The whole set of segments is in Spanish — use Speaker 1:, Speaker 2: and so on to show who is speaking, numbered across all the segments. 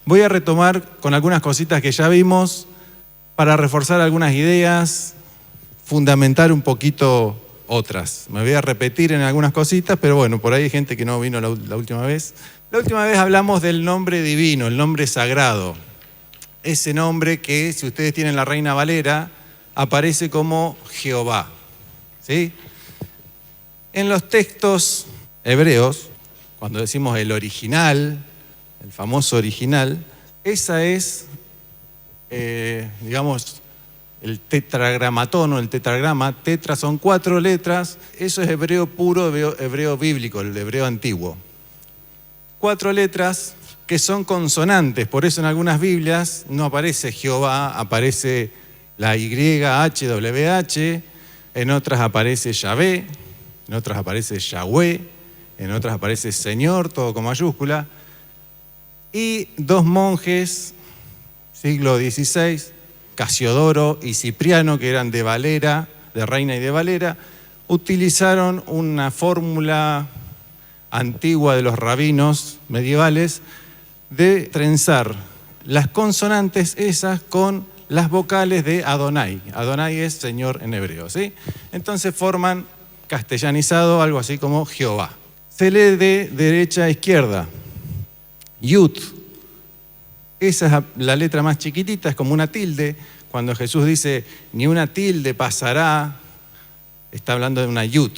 Speaker 1: Voy a retomar con algunas cositas que ya vimos para reforzar algunas ideas, fundamentar un poquito otras. Me voy a repetir en algunas cositas, pero bueno, por ahí hay gente que no vino la última vez. La última vez hablamos del nombre divino, el nombre sagrado. Ese nombre que, si ustedes tienen la Reina Valera, aparece como Jehová, ¿sí? En los textos hebreos, cuando decimos el original, el famoso original, esa es, digamos, el tetragramatón o el tetragrama. Tetra son 4 letras, eso es hebreo puro, hebreo bíblico, el hebreo antiguo. 4 letras que son consonantes, por eso en algunas Biblias no aparece Jehová, aparece la YHWH, en otras aparece Yahvé, en otras aparece Yahweh, en otras aparece Señor, todo con mayúscula. Y 2 monjes, siglo XVI, Casiodoro y Cipriano, que eran de Valera, de Reina y de Valera, utilizaron una fórmula antigua de los rabinos medievales de trenzar las consonantes esas con las vocales de Adonai. Adonai es Señor en hebreo, ¿sí? Entonces forman castellanizado algo así como Jehová. Se lee de derecha a izquierda. Yud. Esa es la letra más chiquitita, es como una tilde. Cuando Jesús dice, ni una tilde pasará, está hablando de una yud,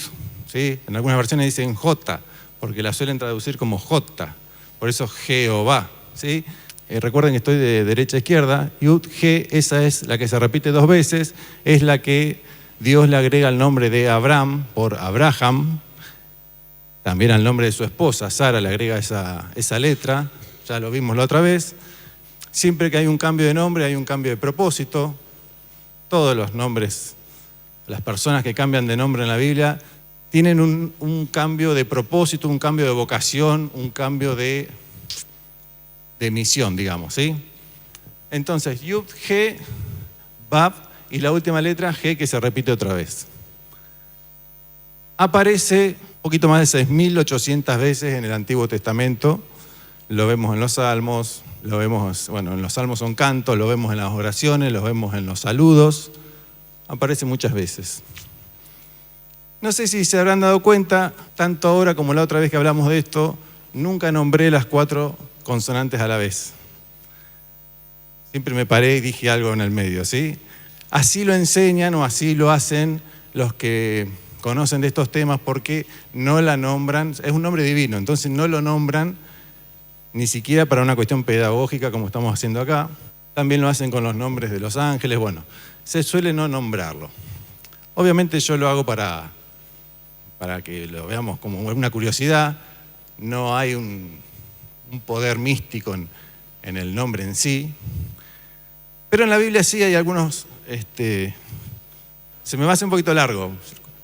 Speaker 1: ¿sí? En algunas versiones dicen J, porque la suelen traducir como J, por eso Jehová, ¿sí? Recuerden que estoy de derecha a izquierda. Yud, G, esa es la que se repite 2 veces, es la que Dios le agrega el nombre de Abraham por Abraham. También al nombre de su esposa, Sara, le agrega esa letra, ya lo vimos la otra vez. Siempre que hay un cambio de nombre, hay un cambio de propósito. Todos los nombres, las personas que cambian de nombre en la Biblia, tienen un cambio de propósito, un cambio de vocación, un cambio de misión, digamos, ¿sí? Entonces, Yud, G, Bab, y la última letra, G, que se repite otra vez. Aparece un poquito más de 6.800 veces en el Antiguo Testamento. Lo vemos en los Salmos, lo vemos, bueno, en los Salmos son cantos, lo vemos en las oraciones, lo vemos en los saludos. Aparece muchas veces. No sé si se habrán dado cuenta, tanto ahora como la otra vez que hablamos de esto, nunca nombré las 4 consonantes a la vez. Siempre me paré y dije algo en el medio, ¿sí? Así lo enseñan o así lo hacen los que conocen de estos temas, porque no la nombran, es un nombre divino, entonces no lo nombran ni siquiera para una cuestión pedagógica como estamos haciendo acá. También lo hacen con los nombres de los ángeles, bueno, se suele no nombrarlo. Obviamente yo lo hago para que lo veamos como una curiosidad. No hay un poder místico en el nombre en sí, pero en la Biblia sí hay algunos, se me va a hacer un poquito largo,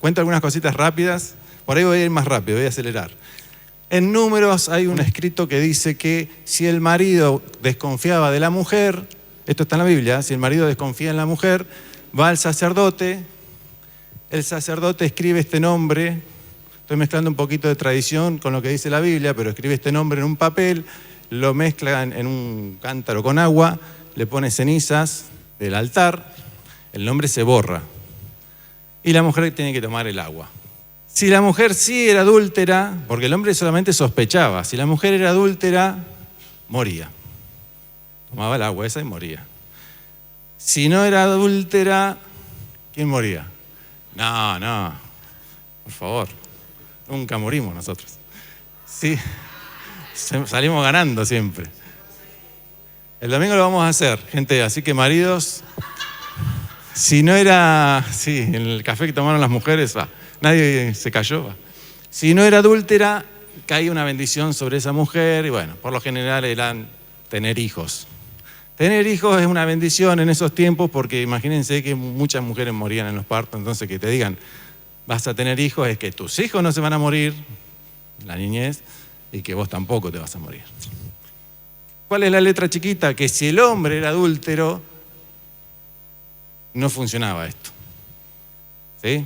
Speaker 1: cuento algunas cositas rápidas, por ahí voy a ir más rápido, voy a acelerar. En Números hay un escrito que dice que si el marido desconfiaba de la mujer, esto está en la Biblia, si el marido desconfía en la mujer, va al sacerdote, el sacerdote escribe este nombre, estoy mezclando un poquito de tradición con lo que dice la Biblia, pero escribe este nombre en un papel, lo mezcla en un cántaro con agua, le pone cenizas del altar, el nombre se borra y la mujer tiene que tomar el agua. Si la mujer sí era adúltera, porque el hombre solamente sospechaba, si la mujer era adúltera, moría. Tomaba el agua esa y moría. Si no era adúltera, ¿quién moría? No, por favor, nunca morimos nosotros. Sí, salimos ganando siempre. El domingo lo vamos a hacer, gente, así que maridos, si no era, sí, en el café que tomaron las mujeres, nadie se cayó. Si no era adúltera, caía una bendición sobre esa mujer y bueno, por lo general eran tener hijos. Tener hijos es una bendición en esos tiempos porque imagínense que muchas mujeres morían en los partos, entonces que te digan vas a tener hijos es que tus hijos no se van a morir, la niñez, y que vos tampoco te vas a morir. ¿Cuál es la letra chiquita? Que si el hombre era adúltero, no funcionaba esto. ¿Sí?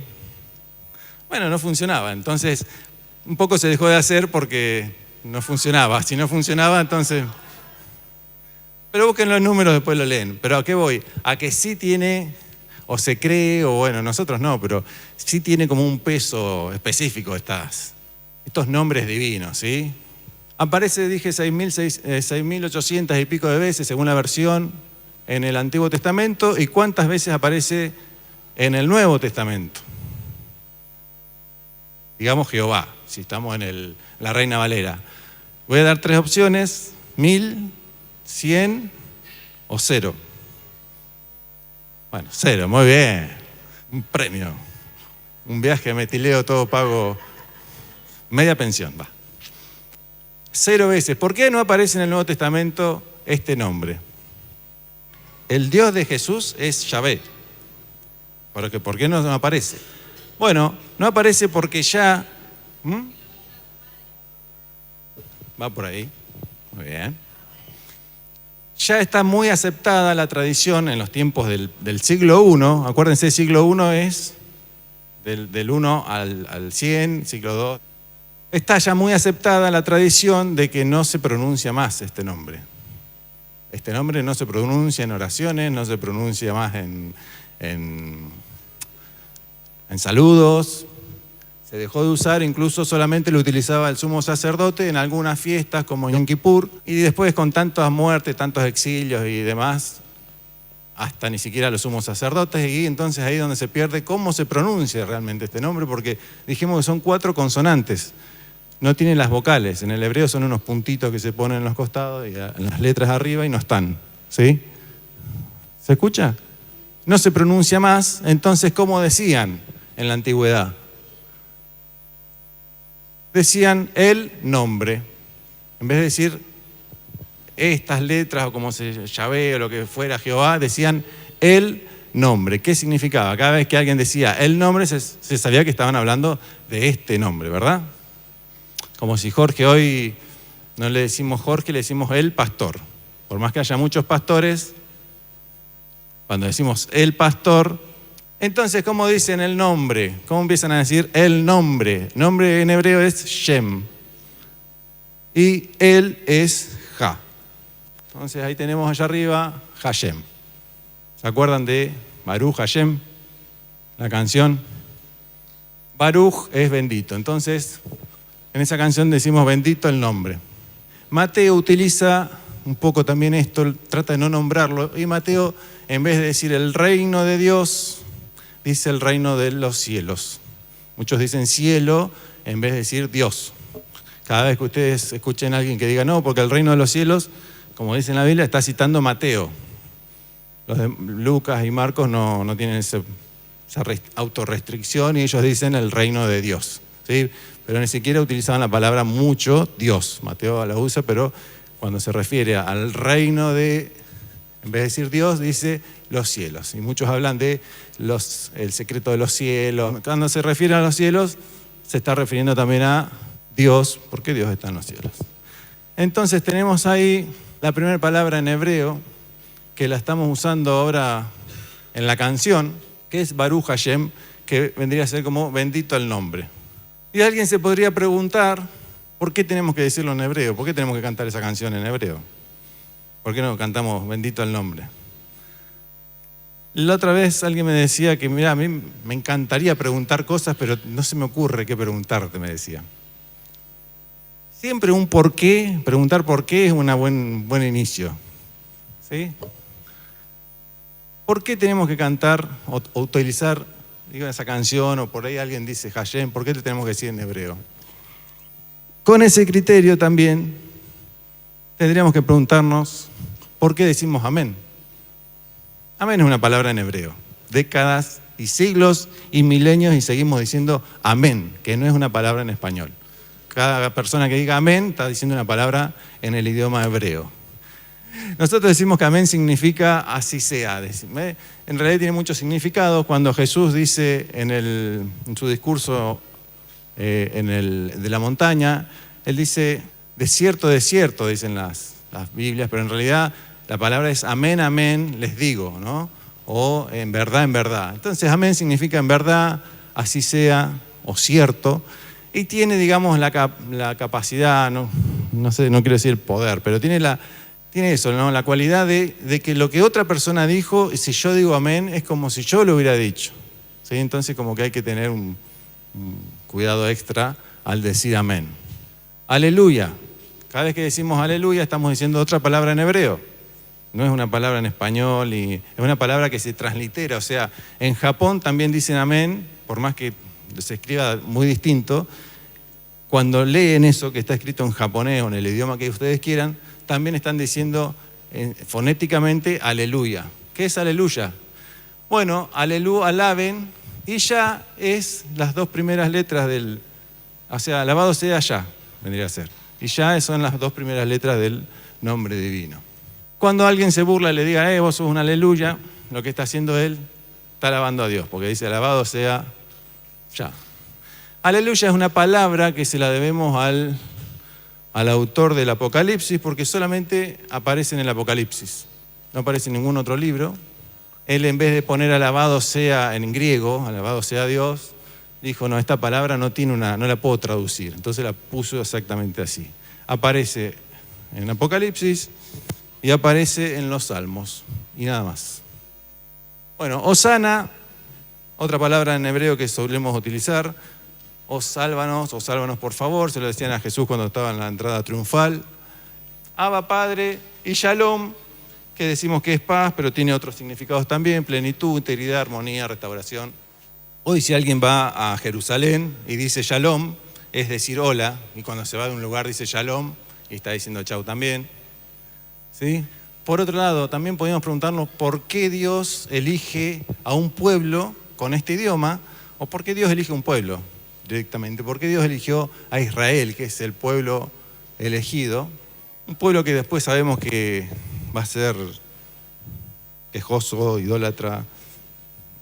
Speaker 1: Bueno, no funcionaba, entonces un poco se dejó de hacer porque no funcionaba. Si no funcionaba, entonces Pero busquen los números, después lo leen. ¿Pero a qué voy? A que sí tiene, o se cree, o bueno, nosotros no, pero sí tiene como un peso específico estos nombres divinos, ¿sí? Aparece, dije, 6.800 y pico de veces, según la versión, en el Antiguo Testamento. ¿Y cuántas veces aparece en el Nuevo Testamento? Digamos Jehová, si estamos en la Reina Valera. Voy a dar 3 opciones: 1000, 100 o 0. Bueno, 0, muy bien. Un premio. Un viaje a Metileo todo pago. Media pensión, va. 0 veces. ¿Por qué no aparece en el Nuevo Testamento este nombre? El Dios de Jesús es Yahvé. ¿Por qué no aparece? Bueno, no aparece porque ya... Va por ahí. Muy bien. Ya está muy aceptada la tradición en los tiempos del siglo I. Acuérdense, siglo I es del 1 al 100, siglo II. Está ya muy aceptada la tradición de que no se pronuncia más este nombre. Este nombre no se pronuncia en oraciones, no se pronuncia más en saludos. Se dejó de usar, incluso solamente lo utilizaba el sumo sacerdote en algunas fiestas como Yom Kippur, y después con tantas muertes, tantos exilios y demás, hasta ni siquiera los sumos sacerdotes, y entonces ahí es donde se pierde cómo se pronuncia realmente este nombre, porque dijimos que son 4 consonantes, no tienen las vocales. En el hebreo son unos puntitos que se ponen en los costados y en las letras arriba y no están, ¿sí? ¿Se escucha? No se pronuncia más. Entonces, ¿cómo decían en la antigüedad? Decían el nombre. En vez de decir estas letras o como se Yahvé o lo que fuera Jehová, decían el nombre. ¿Qué significaba? Cada vez que alguien decía el nombre, se sabía que estaban hablando de este nombre, ¿verdad? Como si Jorge hoy no le decimos Jorge, le decimos el pastor. Por más que haya muchos pastores, cuando decimos el pastor, entonces, ¿cómo dicen el nombre? ¿Cómo empiezan a decir el nombre? Nombre en hebreo es Shem. Y él es Ja. Entonces ahí tenemos allá arriba Hashem. ¿Se acuerdan de Baruch Hashem? La canción. Baruch es bendito. Entonces, en esa canción decimos bendito el nombre. Mateo utiliza un poco también esto, trata de no nombrarlo. Y Mateo, en vez de decir el reino de Dios, dice el reino de los cielos. Muchos dicen cielo en vez de decir Dios. Cada vez que ustedes escuchen a alguien que diga no, porque el reino de los cielos, como dice en la Biblia, está citando Mateo. Los de Lucas y Marcos no tienen esa autorrestricción y ellos dicen el reino de Dios, ¿sí? Pero ni siquiera utilizaban la palabra mucho Dios. Mateo la usa, pero cuando se refiere al reino de, en vez de decir Dios, dice los cielos. Y muchos hablan de el secreto de los cielos. Cuando se refiere a los cielos, se está refiriendo también a Dios, porque Dios está en los cielos. Entonces tenemos ahí la primera palabra en hebreo, que la estamos usando ahora en la canción, que es Baruch Hashem, que vendría a ser como bendito el nombre. Y alguien se podría preguntar, ¿por qué tenemos que decirlo en hebreo? ¿Por qué tenemos que cantar esa canción en hebreo? ¿Por qué no cantamos bendito el nombre? La otra vez alguien me decía que, mira, a mí me encantaría preguntar cosas, pero no se me ocurre qué preguntarte, me decía. Siempre un por qué, preguntar por qué es un buen inicio. ¿Sí? ¿Por qué tenemos que cantar o utilizar esa canción, o por ahí alguien dice Hashem, ¿por qué te tenemos que decir en hebreo? Con ese criterio también tendríamos que preguntarnos ¿por qué decimos amén? Amén es una palabra en hebreo. Décadas y siglos y milenios y seguimos diciendo amén, que no es una palabra en español. Cada persona que diga amén está diciendo una palabra en el idioma hebreo. Nosotros decimos que amén significa así sea. En realidad tiene mucho significado. Cuando Jesús dice en su discurso de la montaña, Él dice, desierto, desierto, dicen las Biblias, pero en realidad la palabra es amén, amén, les digo, ¿no? O en verdad, en verdad. Entonces amén significa en verdad, así sea, o cierto. Y tiene, digamos, la capacidad, no sé, no quiero decir el poder, pero tiene tiene eso, ¿no? La cualidad de que lo que otra persona dijo, si yo digo amén, es como si yo lo hubiera dicho. ¿Sí? Entonces como que hay que tener un cuidado extra al decir amén. Aleluya. Cada vez que decimos aleluya estamos diciendo otra palabra en hebreo. No es una palabra en español, es una palabra que se translitera. O sea, en Japón también dicen amén, por más que se escriba muy distinto. Cuando leen eso que está escrito en japonés o en el idioma que ustedes quieran, también están diciendo fonéticamente aleluya. ¿Qué es aleluya? Bueno, alaben, y ya es las dos primeras letras del... O sea, alabado sea ya, vendría a ser. Y ya son las dos primeras letras del nombre divino. Cuando alguien se burla y le diga, vos sos un aleluya, lo que está haciendo él, está alabando a Dios, porque dice, alabado sea ya. Aleluya es una palabra que se la debemos al autor del Apocalipsis, porque solamente aparece en el Apocalipsis. No aparece en ningún otro libro. Él, en vez de poner alabado sea en griego, alabado sea Dios, dijo, no, esta palabra no la puedo traducir. Entonces la puso exactamente así. Aparece en Apocalipsis y aparece en los Salmos, y nada más. Bueno, Hosana, otra palabra en hebreo que solemos utilizar, o sálvanos por favor, se lo decían a Jesús cuando estaba en la entrada triunfal. Abba Padre, y Shalom, que decimos que es paz, pero tiene otros significados también, plenitud, integridad, armonía, restauración. Hoy si alguien va a Jerusalén y dice Shalom, es decir hola, y cuando se va de un lugar dice Shalom, y está diciendo chau también. ¿Sí? Por otro lado, también podemos preguntarnos por qué Dios elige a un pueblo con este idioma, o por qué Dios elige un pueblo directamente, por qué Dios eligió a Israel, que es el pueblo elegido, un pueblo que después sabemos que va a ser quejoso, idólatra,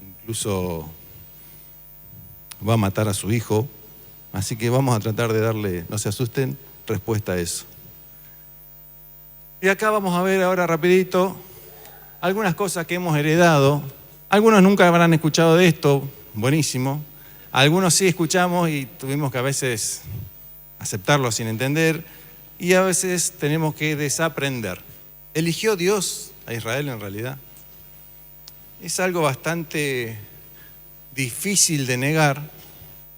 Speaker 1: incluso va a matar a su hijo, así que vamos a tratar de darle, no se asusten, respuesta a eso. Y acá vamos a ver ahora rapidito algunas cosas que hemos heredado. Algunos nunca habrán escuchado de esto, buenísimo. Algunos sí escuchamos y tuvimos que a veces aceptarlo sin entender, y a veces tenemos que desaprender. ¿Eligió Dios a Israel en realidad? Es algo bastante difícil de negar.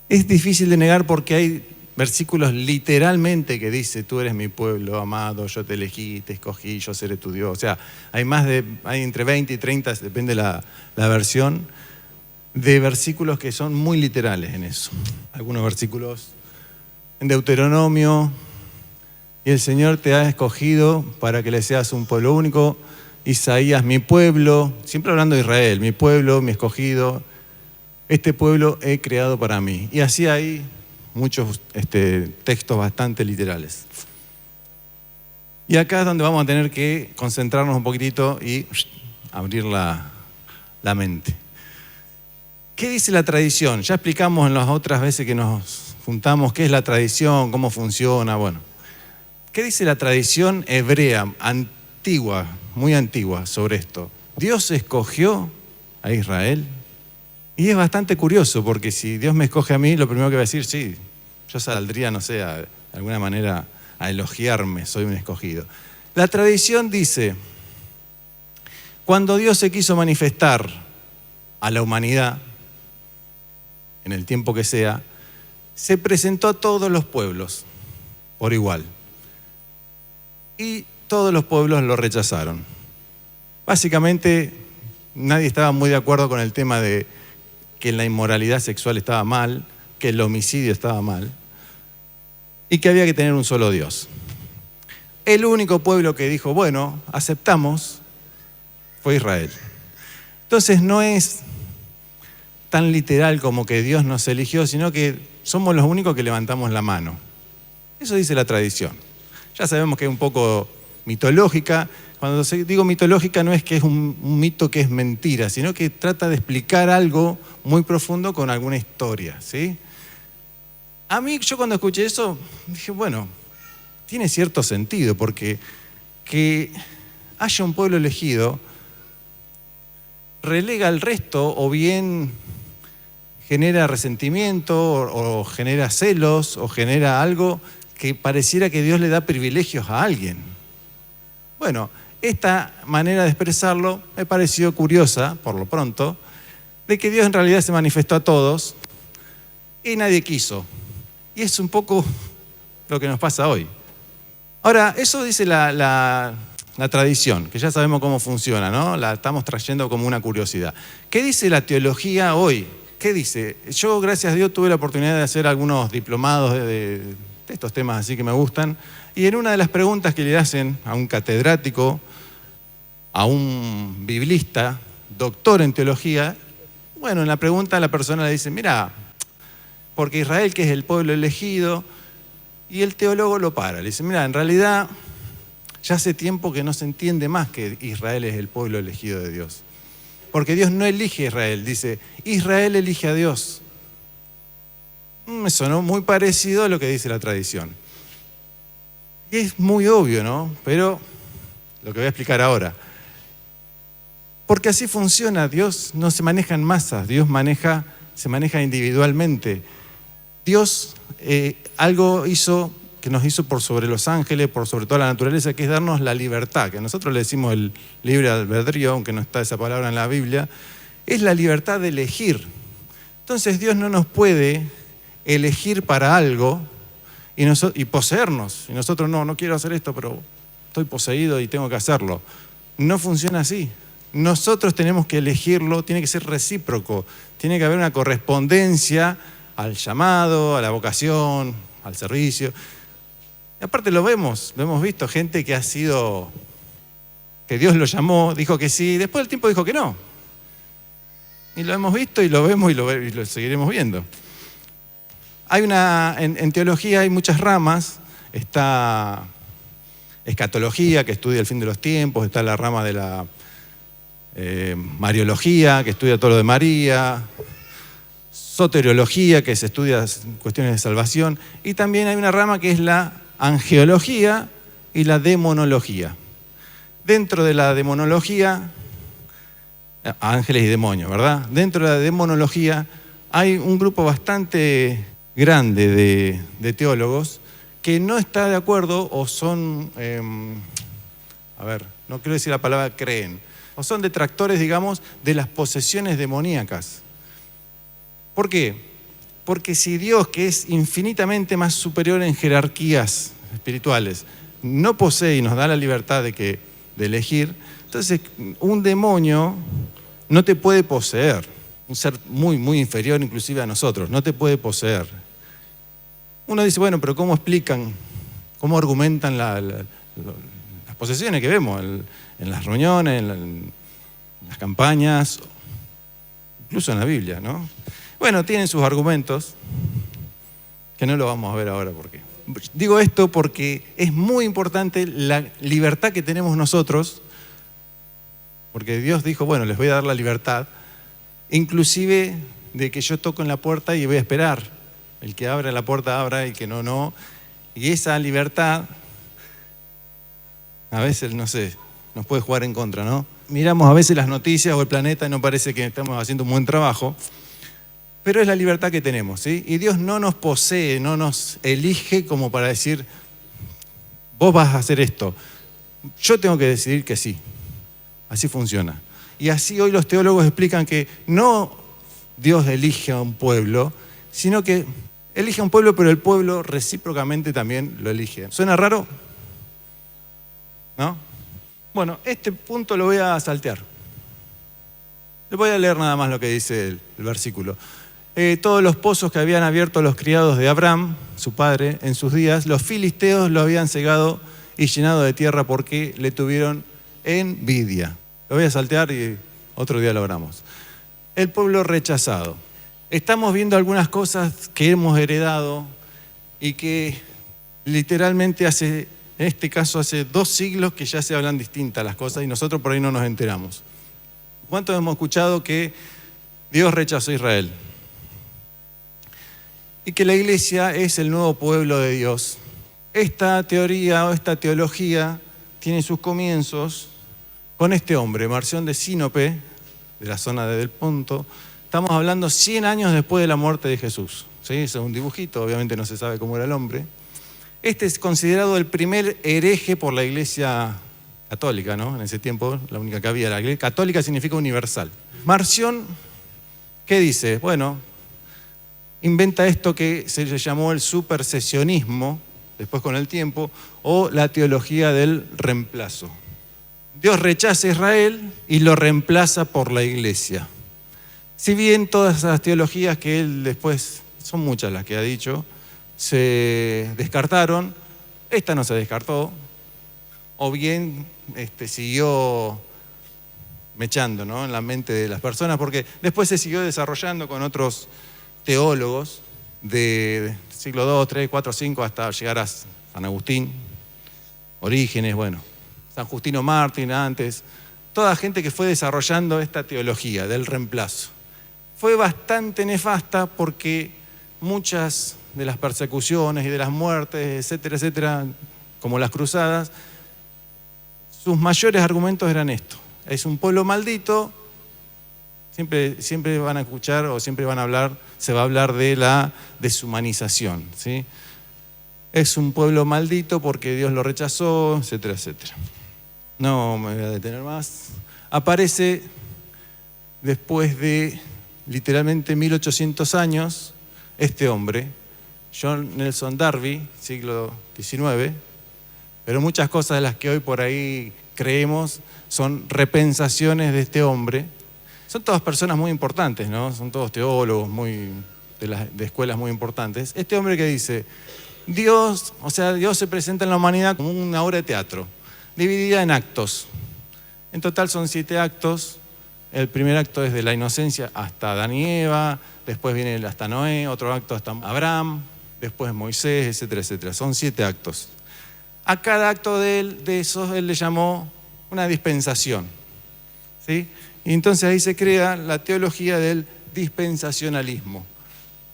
Speaker 1: Es difícil de negar porque hay versículos literalmente que dice, tú eres mi pueblo amado, yo te elegí, te escogí, yo seré tu Dios. O sea, hay entre 20 y 30, depende la versión, de versículos que son muy literales en eso. Algunos versículos en Deuteronomio, y el Señor te ha escogido para que le seas un pueblo único. Isaías, mi pueblo, siempre hablando de Israel, mi pueblo, mi escogido, este pueblo he creado para mí. Y así hay muchos textos bastante literales. Y acá es donde vamos a tener que concentrarnos un poquitito y abrir la mente. ¿Qué dice la tradición? Ya explicamos en las otras veces que nos juntamos qué es la tradición, cómo funciona. Bueno, ¿qué dice la tradición hebrea, antigua, muy antigua sobre esto? Dios escogió a Israel. Y es bastante curioso, porque si Dios me escoge a mí, lo primero que va a decir, sí, yo saldría, no sé, de alguna manera a elogiarme, soy un escogido. La tradición dice, cuando Dios se quiso manifestar a la humanidad, en el tiempo que sea, se presentó a todos los pueblos por igual. Y todos los pueblos lo rechazaron. Básicamente, nadie estaba muy de acuerdo con el tema de que la inmoralidad sexual estaba mal, que el homicidio estaba mal, y que había que tener un solo Dios. El único pueblo que dijo, bueno, aceptamos, fue Israel. Entonces no es tan literal como que Dios nos eligió, sino que somos los únicos que levantamos la mano. Eso dice la tradición. Ya sabemos que es un poco mitológica. Cuando digo mitológica no es que es un mito que es mentira, sino que trata de explicar algo muy profundo con alguna historia, ¿sí? A mí, yo cuando escuché eso, dije, bueno, tiene cierto sentido, porque que haya un pueblo elegido relega al resto, o bien genera resentimiento, o genera celos, o genera algo que pareciera que Dios le da privilegios a alguien. Bueno, esta manera de expresarlo me pareció curiosa, por lo pronto, de que Dios en realidad se manifestó a todos y nadie quiso. Y es un poco lo que nos pasa hoy. Ahora, eso dice la tradición, que ya sabemos cómo funciona, ¿no? La estamos trayendo como una curiosidad. ¿Qué dice la teología hoy? ¿Qué dice? Yo, gracias a Dios, tuve la oportunidad de hacer algunos diplomados de estos temas así que me gustan, y en una de las preguntas que le hacen a un catedrático, a un biblista, doctor en teología, bueno, en la pregunta la persona le dice, mira, porque Israel, que es el pueblo elegido, y el teólogo lo para, le dice, mira, en realidad ya hace tiempo que no se entiende más que Israel es el pueblo elegido de Dios. Porque Dios no elige a Israel, dice, Israel elige a Dios. Me sonó muy parecido a lo que dice la tradición. Y es muy obvio, ¿no? Pero lo que voy a explicar ahora. Porque así funciona, Dios no se maneja en masas, Dios se maneja individualmente. Dios algo hizo que nos hizo por sobre los ángeles, por sobre toda la naturaleza, que es darnos la libertad, que nosotros le decimos el libre albedrío, aunque no está esa palabra en la Biblia, es la libertad de elegir. Entonces Dios no nos puede elegir para algo y poseernos. Y nosotros no quiero hacer esto, pero estoy poseído y tengo que hacerlo. No funciona así. Nosotros tenemos que elegirlo, tiene que ser recíproco, tiene que haber una correspondencia al llamado, a la vocación, al servicio. Y aparte lo hemos visto, gente que que Dios lo llamó, dijo que sí, después del tiempo dijo que no. Y lo hemos visto y lo vemos y lo seguiremos viendo. En teología hay muchas ramas, está escatología, que estudia el fin de los tiempos, está la rama de la mariología, que estudia todo lo de María, soteriología, que se estudia cuestiones de salvación, y también hay una rama que es la angeología y la demonología. Dentro de la demonología, ángeles y demonios, ¿verdad? Dentro de la demonología hay un grupo bastante grande de teólogos que no está de acuerdo o son, no quiero decir la palabra creen, o son detractores, digamos, de las posesiones demoníacas. ¿Por qué? Porque si Dios, que es infinitamente más superior en jerarquías espirituales, no posee y nos da la libertad de elegir, entonces un demonio no te puede poseer. Un ser muy, muy inferior inclusive a nosotros, no te puede poseer. Uno dice, bueno, pero ¿cómo explican, cómo argumentan las posesiones que vemos en las reuniones, en las campañas, incluso en la Biblia, ¿no? Bueno, tienen sus argumentos, que no lo vamos a ver ahora porque. Digo esto porque es muy importante la libertad que tenemos nosotros, porque Dios dijo, bueno, les voy a dar la libertad, inclusive de que yo toco en la puerta y voy a esperar. El que abra la puerta abra, el que no. Y esa libertad, a veces, no sé, nos puede jugar en contra, ¿no? Miramos a veces las noticias o el planeta y nos parece que estamos haciendo un buen trabajo, pero es la libertad que tenemos, ¿sí? Y Dios no nos posee, no nos elige como para decir, vos vas a hacer esto. Yo tengo que decidir que sí. Así funciona. Y así hoy los teólogos explican que no Dios elige a un pueblo, sino que elige a un pueblo, pero el pueblo recíprocamente también lo elige. ¿Suena raro? ¿No? Bueno, este punto lo voy a saltear. Le voy a leer nada más lo que dice el versículo. Todos los pozos que habían abierto los criados de Abraham, su padre, en sus días, los filisteos lo habían cegado y llenado de tierra porque le tuvieron envidia. Lo voy a saltear y otro día lo hablamos. El pueblo rechazado. Estamos viendo algunas cosas que hemos heredado y que literalmente en este caso hace 2 siglos que ya se hablan distintas las cosas y nosotros por ahí no nos enteramos. ¿Cuántos hemos escuchado que Dios rechazó a Israel? Y que la iglesia es el nuevo pueblo de Dios. Esta teoría o esta teología tiene sus comienzos con este hombre, Marción de Sinope, de la zona del Ponto. Estamos hablando 100 años después de la muerte de Jesús. ¿Sí? Es un dibujito, obviamente no se sabe cómo era el hombre. Este es considerado el primer hereje por la iglesia católica, ¿no? En ese tiempo, la única que había. La iglesia católica significa universal. Marción, ¿qué dice? Bueno, inventa esto que se le llamó el supersesionismo, después con el tiempo, o la teología del reemplazo. Dios rechaza a Israel y lo reemplaza por la iglesia. Si bien todas esas teologías que él después, son muchas las que ha dicho, se descartaron, esta no se descartó, o bien siguió mechando, ¿no?, en la mente de las personas, porque después se siguió desarrollando con otros teólogos de siglo II, III, IV, V, hasta llegar a San Agustín, Orígenes, bueno, San Justino Mártir antes, toda gente que fue desarrollando esta teología del reemplazo. Fue bastante nefasta porque muchas de las persecuciones y de las muertes, etcétera, etcétera, como las cruzadas, sus mayores argumentos eran esto: es un pueblo maldito, siempre van a escuchar o siempre van a hablar, se va a hablar de la deshumanización, ¿sí? Es un pueblo maldito porque Dios lo rechazó, etcétera, etcétera. No me voy a detener más. Aparece después de literalmente 1800 años este hombre, John Nelson Darby, siglo XIX, pero muchas cosas de las que hoy por ahí creemos son repensaciones de este hombre. Son todas personas muy importantes, ¿no? Son todos teólogos de escuelas muy importantes. Este hombre que dice, Dios se presenta en la humanidad como una obra de teatro, dividida en actos. En total son 7 actos. El primer acto es de la inocencia hasta Adán y Eva, después viene hasta Noé, otro acto hasta Abraham, después Moisés, etcétera, etcétera. Son 7 actos. A cada acto de esos él le llamó una dispensación, ¿sí? Y entonces ahí se crea la teología del dispensacionalismo.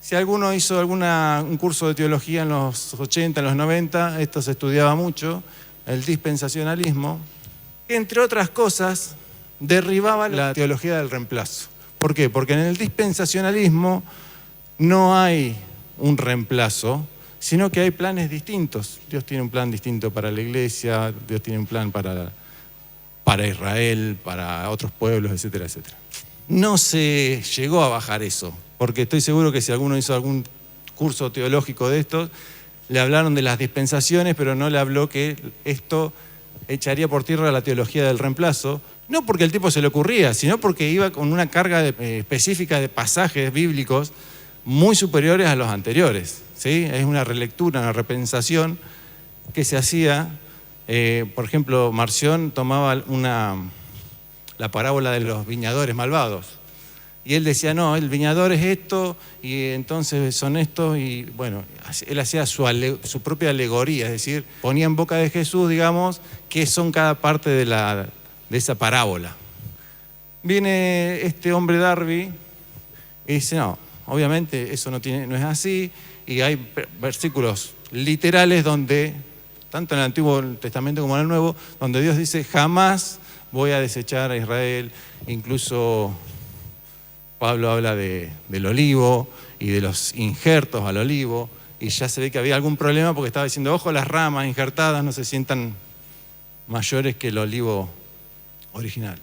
Speaker 1: Si alguno hizo un curso de teología en los 80, en los 90, esto se estudiaba mucho, el dispensacionalismo, que entre otras cosas derribaba la teología del reemplazo. ¿Por qué? Porque en el dispensacionalismo no hay un reemplazo, sino que hay planes distintos. Dios tiene un plan distinto para la iglesia, Dios tiene un plan para Israel, para otros pueblos, etcétera, etcétera. No se llegó a bajar eso, porque estoy seguro que si alguno hizo algún curso teológico de esto, le hablaron de las dispensaciones, pero no le habló que esto echaría por tierra la teología del reemplazo, no porque el tipo se le ocurría, sino porque iba con una carga específica de pasajes bíblicos muy superiores a los anteriores, ¿sí? Es una relectura, una repensación que se hacía. Por ejemplo, Marción tomaba la parábola de los viñadores malvados, y él decía, no, el viñador es esto, y entonces son estos, y bueno, él hacía su propia alegoría, es decir, ponía en boca de Jesús, digamos, qué son cada parte de esa parábola. Viene este hombre Darby y dice, no, obviamente eso no es así, y hay versículos literales donde, tanto en el Antiguo Testamento como en el Nuevo, donde Dios dice, jamás voy a desechar a Israel. Incluso Pablo habla del olivo y de los injertos al olivo, y ya se ve que había algún problema porque estaba diciendo, ojo, las ramas injertadas no se sientan mayores que el olivo original.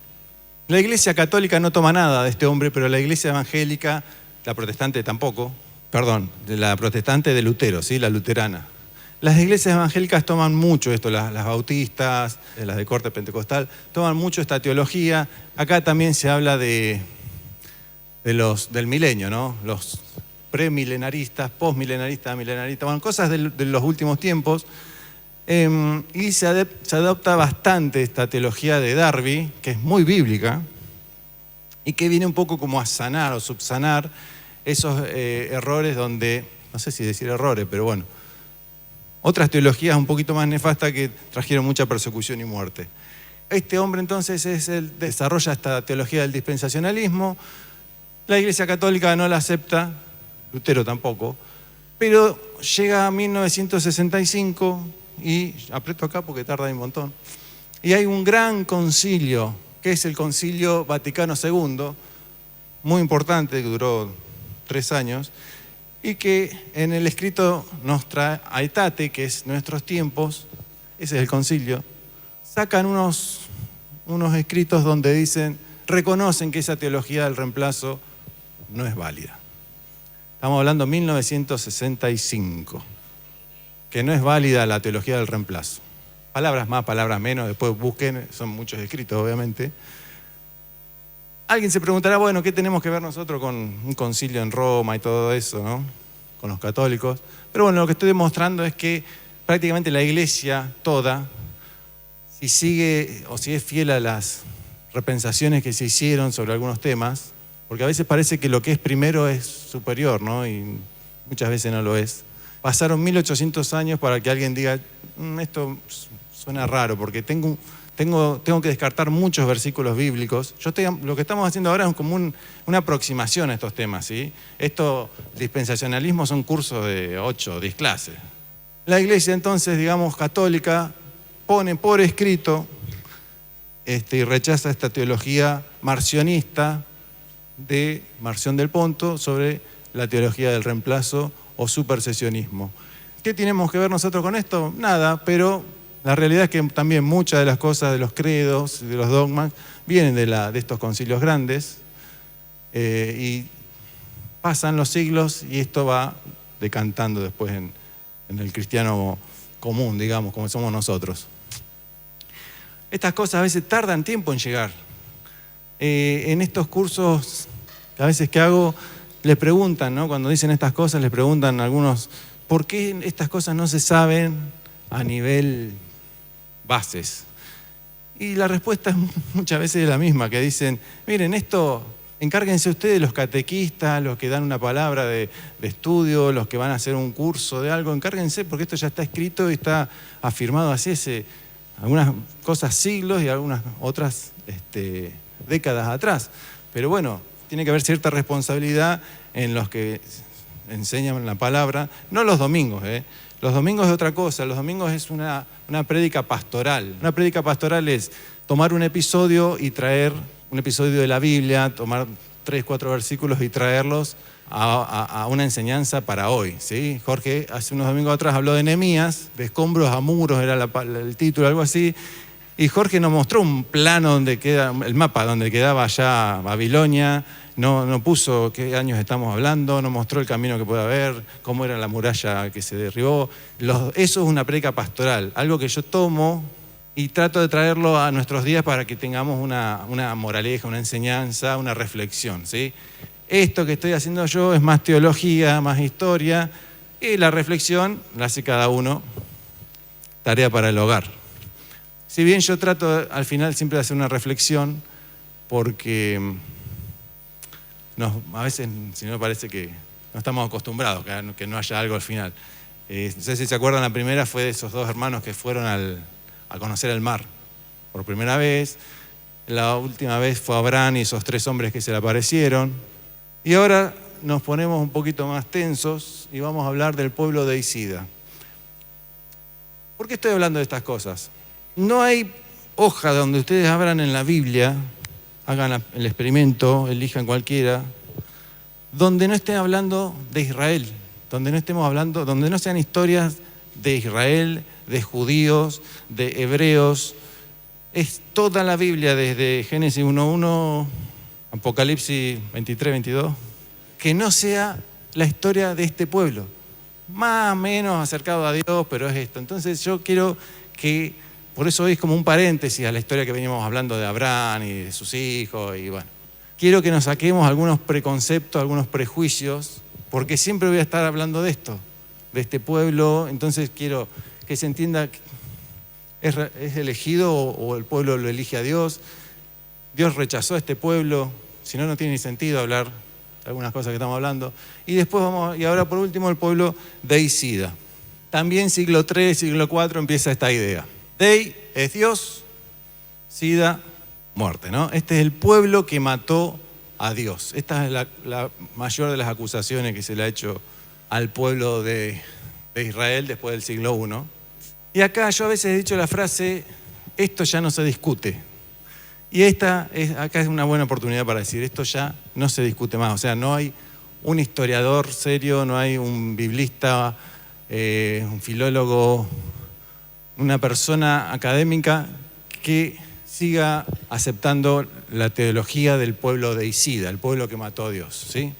Speaker 1: La Iglesia Católica no toma nada de este hombre, pero la Iglesia Evangélica, la protestante tampoco, la protestante de Lutero, ¿sí? La luterana. Las iglesias evangélicas toman mucho esto, las bautistas, las de corte pentecostal, toman mucho esta teología. Acá también se habla del milenio, ¿no? Los premilenaristas, postmilenaristas, milenaristas, bueno, cosas de los últimos tiempos. Y se adopta bastante esta teología de Darby, que es muy bíblica, y que viene un poco como a sanar o subsanar esos errores donde, no sé si decir errores, pero bueno, otras teologías un poquito más nefastas que trajeron mucha persecución y muerte. Este hombre entonces desarrolla esta teología del dispensacionalismo. La Iglesia Católica no la acepta, Lutero tampoco, pero llega a 1965, y aprieto acá porque tarda un montón, y hay un gran concilio, que es el Concilio Vaticano II, muy importante, que duró 3 años, y que en el escrito Nostra Aetate, que es Nuestros Tiempos, ese es el concilio, sacan unos escritos donde reconocen que esa teología del reemplazo no es válida. Estamos hablando de 1965, que no es válida la teología del reemplazo. Palabras más, palabras menos, después busquen, son muchos escritos obviamente. Alguien se preguntará, bueno, ¿qué tenemos que ver nosotros con un concilio en Roma y todo eso, ¿no? Con los católicos? Pero bueno, lo que estoy demostrando es que prácticamente la iglesia toda, si sigue o si es fiel a las repensaciones que se hicieron sobre algunos temas, porque a veces parece que lo que es primero es superior, ¿no? Y muchas veces no lo es. Pasaron 1800 años para que alguien diga, esto suena raro, porque tengo que descartar muchos versículos bíblicos. Lo que estamos haciendo ahora es como una aproximación a estos temas, ¿sí? Dispensacionalismo son cursos de 8 o 10 clases. La iglesia entonces, digamos, católica, pone por escrito y rechaza esta teología marcionista de Marción del Ponto sobre la teología del reemplazo o supersesionismo. ¿Qué tenemos que ver nosotros con esto? Nada, pero la realidad es que también muchas de las cosas de los credos, de los dogmas, vienen de estos concilios grandes y pasan los siglos y esto va decantando después en el cristiano común, digamos, como somos nosotros. Estas cosas a veces tardan tiempo en llegar. En estos cursos a veces que hago, les preguntan, ¿no? Cuando dicen estas cosas, les preguntan a algunos, ¿por qué estas cosas no se saben a nivel bases? Y la respuesta muchas veces es la misma, que dicen, miren, esto, encárguense ustedes, los catequistas, los que dan una palabra de estudio, los que van a hacer un curso de algo, encárguense porque esto ya está escrito y está afirmado así hace algunas cosas siglos y algunas otras décadas atrás. Pero bueno, tiene que haber cierta responsabilidad en los que enseñan la palabra, no los domingos, Los domingos es otra cosa, los domingos es una prédica pastoral. Una prédica pastoral es tomar un episodio y traer un episodio de la Biblia, tomar 3, 4 versículos y traerlos a una enseñanza para hoy, ¿sí? Jorge hace unos domingos atrás habló de Nehemías, de escombros a muros era el título, algo así, y Jorge nos mostró un plano donde queda, el mapa donde quedaba ya Babilonia, no puso qué años estamos hablando, no mostró el camino que puede haber, cómo era la muralla que se derribó. Eso es una prédica pastoral, algo que yo tomo y trato de traerlo a nuestros días para que tengamos una moraleja, una enseñanza, una reflexión, ¿sí? Esto que estoy haciendo yo es más teología, más historia, y la reflexión la hace cada uno, tarea para el hogar. Si bien yo trato al final siempre de hacer una reflexión, porque a veces, si no, parece que no estamos acostumbrados, que no haya algo al final. No sé si se acuerdan, la primera fue de esos 2 hermanos que fueron a conocer el mar por primera vez. La última vez fue Abraham y esos 3 hombres que se le aparecieron. Y ahora nos ponemos un poquito más tensos y vamos a hablar del pueblo de Isida. ¿Por qué estoy hablando de estas cosas? No hay hoja donde ustedes abran en la Biblia, hagan el experimento, elijan cualquiera, donde no estén hablando de Israel, donde no sean historias de Israel, de judíos, de hebreos. Es toda la Biblia, desde Génesis 1:1, Apocalipsis 23:22, que no sea la historia de este pueblo. Más o menos acercado a Dios, pero es esto. Entonces yo quiero que, por eso hoy es como un paréntesis a la historia que veníamos hablando de Abraham y de sus hijos, y bueno. Quiero que nos saquemos algunos preconceptos, algunos prejuicios, porque siempre voy a estar hablando de esto, de este pueblo. Entonces quiero que se entienda que es elegido o el pueblo lo elige a Dios. Dios rechazó a este pueblo, si no, no tiene ni sentido hablar de algunas cosas que estamos hablando. Y después y ahora por último el pueblo de Isida. También siglo III, siglo IV empieza esta idea. Dei es Dios, Sida, muerte, ¿no? Este es el pueblo que mató a Dios. Esta es la mayor de las acusaciones que se le ha hecho al pueblo de Israel después del siglo I. Y acá yo a veces he dicho la frase, esto ya no se discute. Y acá es una buena oportunidad para decir, esto ya no se discute más. O sea, no hay un historiador serio, no hay un biblista, un filólogo, una persona académica que siga aceptando la teología del pueblo deicida, el pueblo que mató a Dios, ¿sí?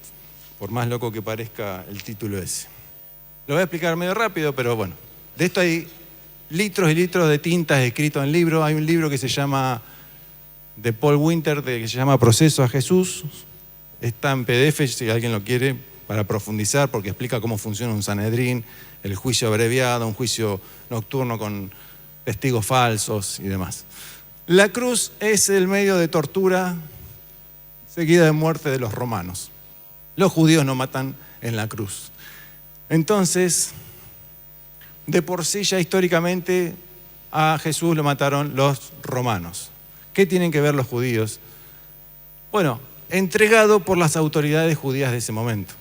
Speaker 1: Por más loco que parezca el título ese. Lo voy a explicar medio rápido, pero bueno. De esto hay litros y litros de tintas escritos en libros. Hay un libro que se llama, de Paul Winter, que se llama Proceso a Jesús. Está en PDF si alguien lo quiere para profundizar, porque explica cómo funciona un Sanedrín, el juicio abreviado, un juicio nocturno con testigos falsos y demás. La cruz es el medio de tortura seguida de muerte de los romanos. Los judíos no matan en la cruz. Entonces, de por sí ya históricamente a Jesús lo mataron los romanos. ¿Qué tienen que ver los judíos? Bueno, entregado por las autoridades judías de ese momento.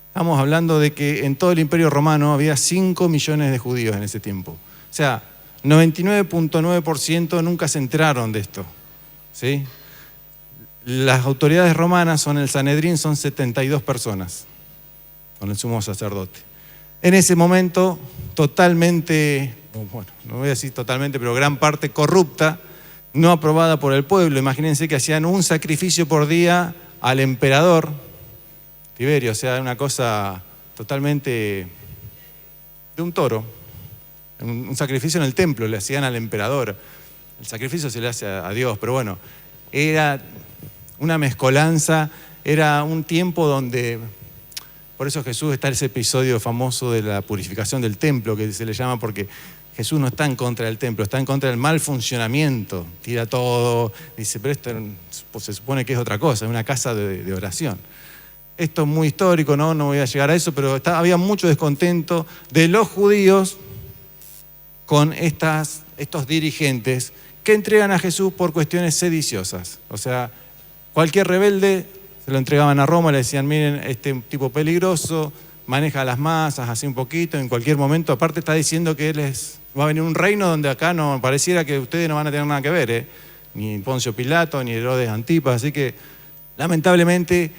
Speaker 1: Estamos hablando de que en todo el Imperio Romano había 5 millones de judíos en ese tiempo. O sea, 99.9% nunca se enteraron de esto, ¿sí? Las autoridades romanas son el Sanedrín, son 72 personas, con el sumo sacerdote. En ese momento, totalmente, bueno, no voy a decir totalmente, pero gran parte corrupta, no aprobada por el pueblo. Imagínense que hacían un sacrificio por día al emperador Tiberio, o sea, una cosa totalmente de un toro. Un sacrificio en el templo le hacían al emperador. El sacrificio se le hace a Dios, pero bueno, era una mezcolanza, era un tiempo donde, por eso Jesús está ese episodio famoso de la purificación del templo, que se le llama, porque Jesús no está en contra del templo, está en contra del mal funcionamiento, tira todo, dice, pero esto se supone que es otra cosa, es una casa de oración. Esto es muy histórico, no voy a llegar a eso, pero había mucho descontento de los judíos con estos dirigentes que entregan a Jesús por cuestiones sediciosas. O sea, cualquier rebelde se lo entregaban a Roma, le decían, miren, este tipo peligroso, maneja las masas, así un poquito, en cualquier momento. Aparte está diciendo que va a venir un reino donde acá no pareciera que ustedes no van a tener nada que ver, ni Poncio Pilato, ni Herodes Antipas. Así que, lamentablemente,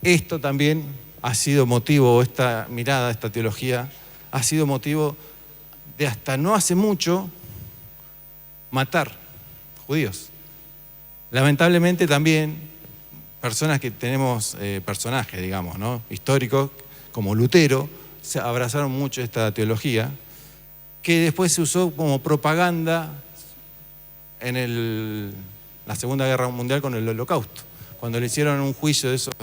Speaker 1: esto también ha sido motivo, esta mirada, esta teología, ha sido motivo de hasta no hace mucho matar judíos. Lamentablemente también personas que tenemos personajes, digamos, ¿no? históricos, como Lutero, se abrazaron mucho esta teología, que después se usó como propaganda en la Segunda Guerra Mundial con el Holocausto. Cuando le hicieron un juicio de esos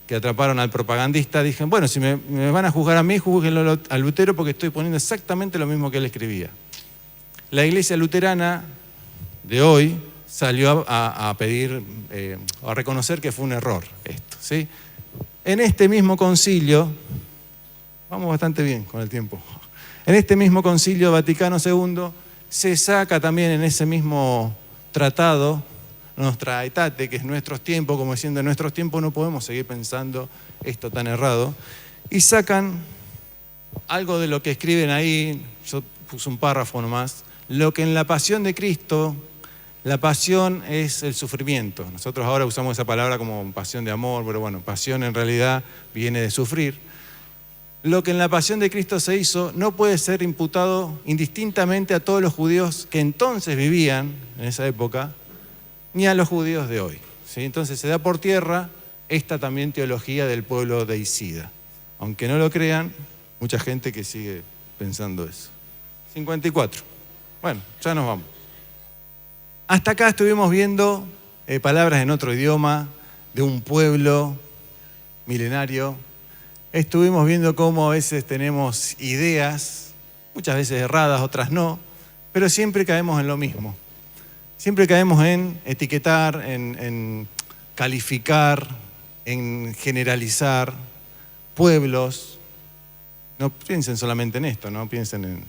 Speaker 1: que atraparon al propagandista, dijeron, bueno, si me van a juzgar a mí, juzguenlo a Lutero porque estoy poniendo exactamente lo mismo que él escribía. La iglesia luterana de hoy salió a pedir, a reconocer que fue un error esto, ¿sí? En este mismo concilio, vamos bastante bien con el tiempo, en este mismo concilio Vaticano II se saca también en ese mismo tratado Nostra Aetate, que es nuestros tiempos, como diciendo en nuestros tiempos no podemos seguir pensando esto tan errado, y sacan algo de lo que escriben ahí, yo puse un párrafo nomás, lo que en la pasión de Cristo, la pasión es el sufrimiento. Nosotros ahora usamos esa palabra como pasión de amor, pero bueno, pasión en realidad viene de sufrir. Lo que en la pasión de Cristo se hizo no puede ser imputado indistintamente a todos los judíos que entonces vivían en esa época, ni a los judíos de hoy, ¿sí? Entonces se da por tierra esta también teología del pueblo deicida. Aunque no lo crean, mucha gente que sigue pensando eso. 54. Bueno, ya nos vamos. Hasta acá estuvimos viendo palabras en otro idioma, de un pueblo milenario. Estuvimos viendo cómo a veces tenemos ideas, muchas veces erradas, otras no, pero siempre caemos en lo mismo. Siempre caemos en etiquetar, en calificar, en generalizar pueblos. No piensen solamente en esto, no piensen en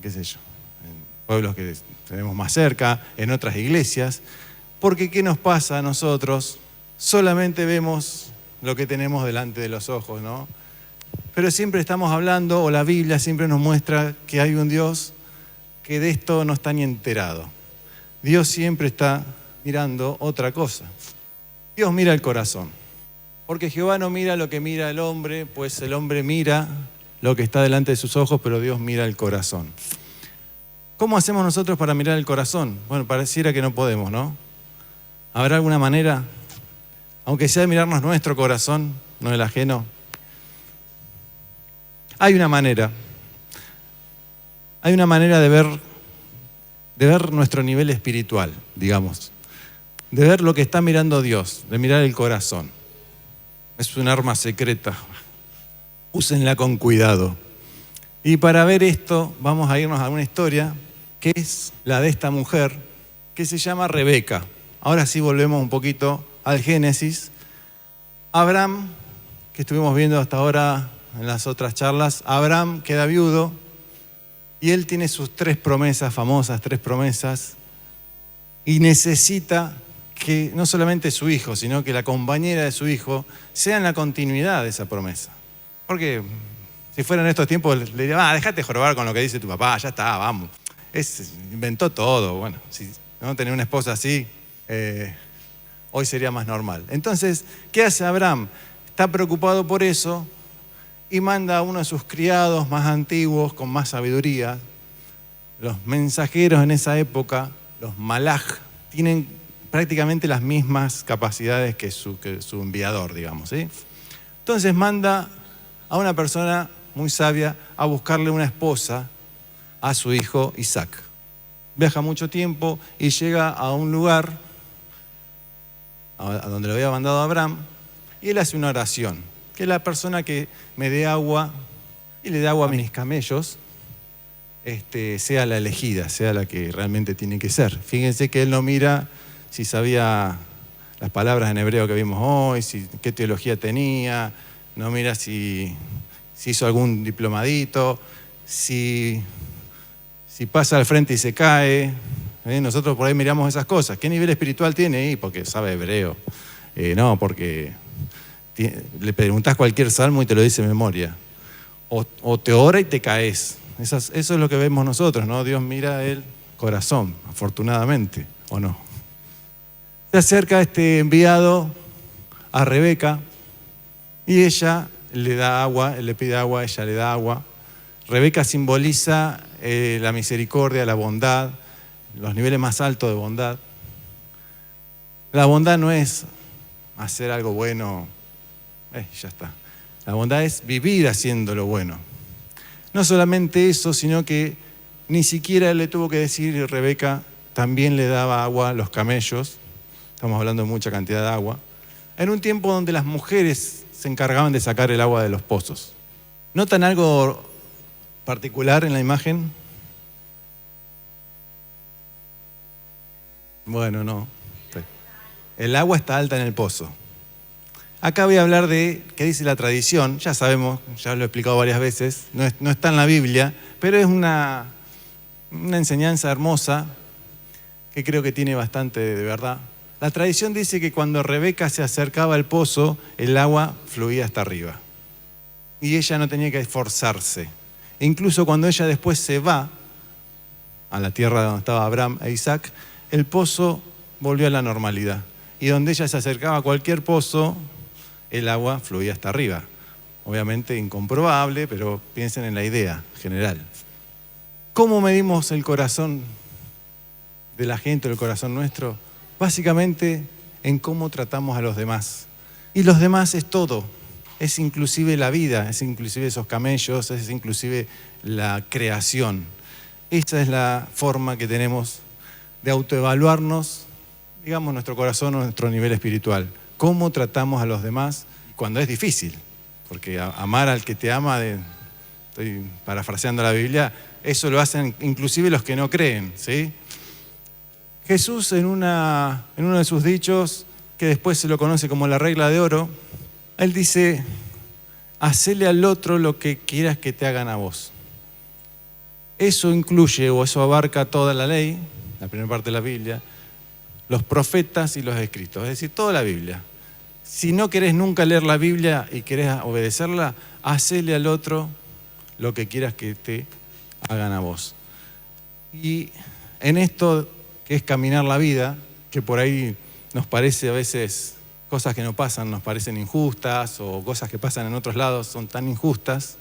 Speaker 1: qué sé yo, en pueblos que tenemos más cerca, en otras iglesias. Porque ¿qué nos pasa a nosotros? Solamente vemos lo que tenemos delante de los ojos, ¿no? Pero siempre estamos hablando, o la Biblia siempre nos muestra que hay un Dios que de esto no está ni enterado. Dios siempre está mirando otra cosa. Dios mira el corazón. Porque Jehová no mira lo que mira el hombre, pues el hombre mira lo que está delante de sus ojos, pero Dios mira el corazón. ¿Cómo hacemos nosotros para mirar el corazón? Bueno, pareciera que no podemos, ¿no? ¿Habrá alguna manera, aunque sea de mirarnos nuestro corazón, no el ajeno? Hay una manera. Hay una manera de ver nuestro nivel espiritual, digamos. De ver lo que está mirando Dios, de mirar el corazón. Es un arma secreta. Úsenla con cuidado. Y para ver esto, vamos a irnos a una historia que es la de esta mujer que se llama Rebeca. Ahora sí volvemos un poquito al Génesis. Abraham, que estuvimos viendo hasta ahora en las otras charlas, Abraham queda viudo y él tiene sus 3 promesas, famosas 3 promesas, y necesita que no solamente su hijo, sino que la compañera de su hijo sea en la continuidad de esa promesa. Porque si fueran estos tiempos, le diría, déjate jorobar con lo que dice tu papá, ya está, vamos. Inventó todo. Bueno, si no tenía una esposa así, hoy sería más normal. Entonces, ¿qué hace Abraham? Está preocupado por eso y manda a uno de sus criados más antiguos, con más sabiduría. Los mensajeros en esa época, los malaj, tienen prácticamente las mismas capacidades que su enviador, digamos, ¿sí? Entonces manda a una persona muy sabia a buscarle una esposa a su hijo Isaac. Viaja mucho tiempo y llega a un lugar a donde lo había mandado Abraham y él hace una oración, que la persona que me dé agua y le dé agua a mis camellos sea la elegida, sea la que realmente tiene que ser. Fíjense que él no mira si sabía las palabras en hebreo que vimos hoy, qué teología tenía, no mira si hizo algún diplomadito, si pasa al frente y se cae. Nosotros por ahí miramos esas cosas. ¿Qué nivel espiritual tiene ahí? Porque sabe hebreo. No, porque le preguntás cualquier salmo y te lo dice de memoria. O te ora y te caes. Eso es lo que vemos nosotros, ¿no? Dios mira el corazón, afortunadamente, ¿o no? Se acerca este enviado a Rebeca y ella le da agua, él le pide agua, ella le da agua. Rebeca simboliza la misericordia, la bondad, los niveles más altos de bondad. La bondad no es hacer algo bueno, ya está. La bondad es vivir haciendo lo bueno. No solamente eso, sino que ni siquiera él le tuvo que decir, Rebeca también le daba agua a los camellos, estamos hablando de mucha cantidad de agua, en un tiempo donde las mujeres se encargaban de sacar el agua de los pozos. ¿Notan algo particular en la imagen? Bueno, no. El agua está alta en el pozo. Acá voy a hablar de qué dice la tradición. Ya sabemos, ya lo he explicado varias veces, no está en la Biblia, pero es una enseñanza hermosa que creo que tiene bastante de verdad. La tradición dice que cuando Rebeca se acercaba al pozo, el agua fluía hasta arriba. Y ella no tenía que esforzarse. E incluso cuando ella después se va a la tierra donde estaba Abraham e Isaac, el pozo volvió a la normalidad. Y donde ella se acercaba a cualquier pozo, el agua fluía hasta arriba. Obviamente incomprobable, pero piensen en la idea general. ¿Cómo medimos el corazón de la gente, el corazón nuestro? Básicamente en cómo tratamos a los demás. Y los demás es todo. Es inclusive la vida, es inclusive esos camellos, es inclusive la creación. Esa es la forma que tenemos de autoevaluarnos, digamos, nuestro corazón o nuestro nivel espiritual. Cómo tratamos a los demás cuando es difícil. Porque amar al que te ama, estoy parafraseando la Biblia, eso lo hacen inclusive los que no creen, ¿sí? Jesús en uno de sus dichos, que después se lo conoce como la regla de oro, él dice, hacele al otro lo que quieras que te hagan a vos. Eso incluye o eso abarca toda la ley, la primera parte de la Biblia, los profetas y los escritos, es decir, toda la Biblia. Si no querés nunca leer la Biblia y querés obedecerla, hacele al otro lo que quieras que te hagan a vos. Y en esto que es caminar la vida, que por ahí nos parece a veces cosas que no pasan, nos parecen injustas, o cosas que pasan en otros lados son tan injustas,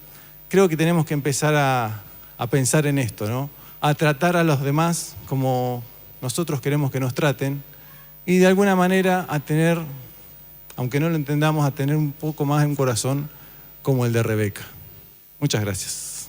Speaker 1: creo que tenemos que empezar a pensar en esto, ¿no? a tratar a los demás como nosotros queremos que nos traten y de alguna manera a tener, aunque no lo entendamos, a tener un poco más de un corazón como el de Rebeca. Muchas gracias.